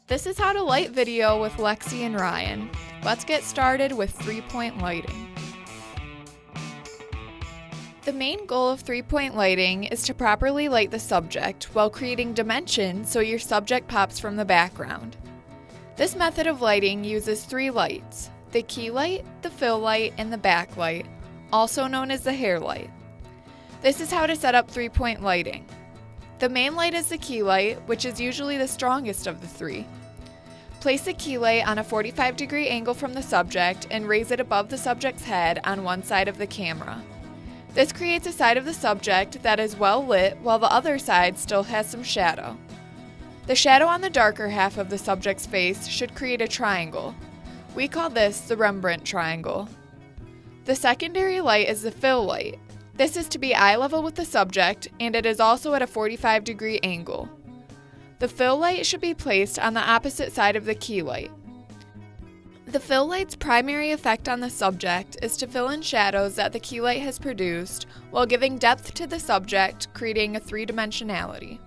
This is how to light video with Lexie and Ryan. Let's get started with three-point lighting. The main goal of three-point lighting is to properly light the subject while creating dimension so your subject pops from the background. This method of lighting uses three lights: the key light, the fill light, and the backlight, also known as the hair light. This is how to set up three-point lighting. The main light is the key light, which is usually the strongest of the three. Place the key light on a 45-degree angle from the subject and raise it above the subject's head on one side of the camera. This creates a side of the subject that is well lit while the other side still has some shadow. The shadow on the darker half of the subject's face should create a triangle. We call this the Rembrandt triangle. The secondary light is the fill light. This is to be eye level with the subject, and it is also at a 45-degree angle. The fill light should be placed on the opposite side of the key light. The fill light's primary effect on the subject is to fill in shadows that the key light has produced while giving depth to the subject, creating a three-dimensionality.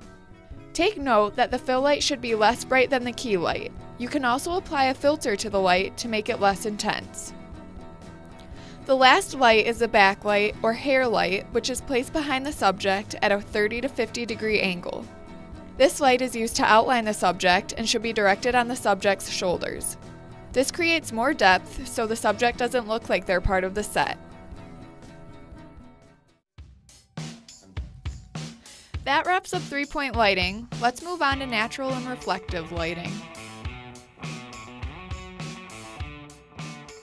Take note that the fill light should be less bright than the key light. You can also apply a filter to the light to make it less intense. The last light is the backlight or hair light, which is placed behind the subject at a 30 to 50 degree angle. This light is used to outline the subject and should be directed on the subject's shoulders. This creates more depth so the subject doesn't look like they're part of the set. That wraps up three-point lighting. Let's move on to natural and reflective lighting.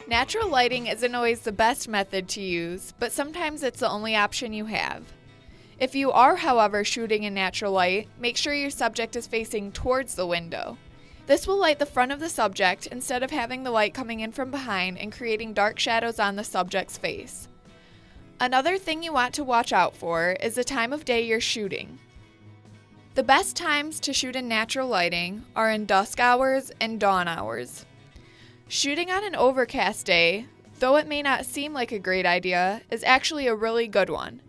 Natural lighting isn't always the best method to use, but sometimes it's the only option you have. If you are, however, shooting in natural light, make sure your subject is facing towards the window. This will light the front of the subject instead of having the light coming in from behind and creating dark shadows on the subject's face. Another thing you want to watch out for is the time of day you're shooting. The best times to shoot in natural lighting are in dusk hours and dawn hours. Shooting on an overcast day, though it may not seem like a great idea, is actually a really good one.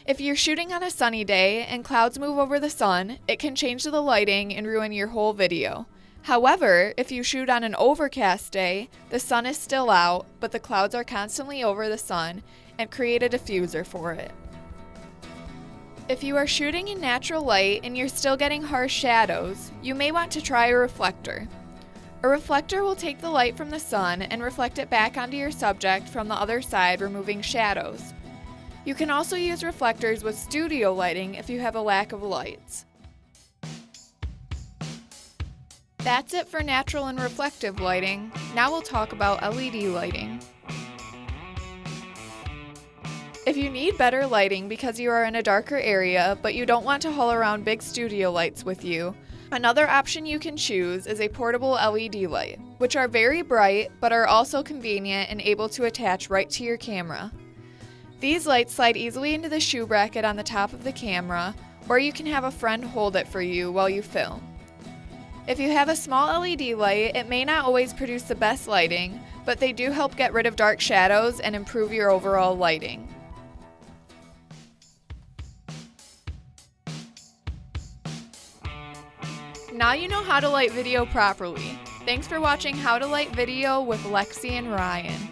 If you're shooting on a sunny day and clouds move over the sun, it can change the lighting and ruin your whole video. However, if you shoot on an overcast day, the sun is still out, but the clouds are constantly over the sun and create a diffuser for it. If you are shooting in natural light and you're still getting harsh shadows, you may want to try a reflector. A reflector will take the light from the sun and reflect it back onto your subject from the other side, removing shadows. You can also use reflectors with studio lighting if you have a lack of lights. That's it for natural and reflective lighting. Now we'll talk about LED lighting. If you need better lighting because you are in a darker area but you don't want to haul around big studio lights with you, another option you can choose is a portable LED light, which are very bright but are also convenient and able to attach right to your camera. These lights slide easily into the shoe bracket on the top of the camera, or you can have a friend hold it for you while you film. If you have a small LED light, it may not always produce the best lighting, but they do help get rid of dark shadows and improve your overall lighting. Now you know how to light video properly. Thanks for watching How to Light Video with Lexie and Ryan.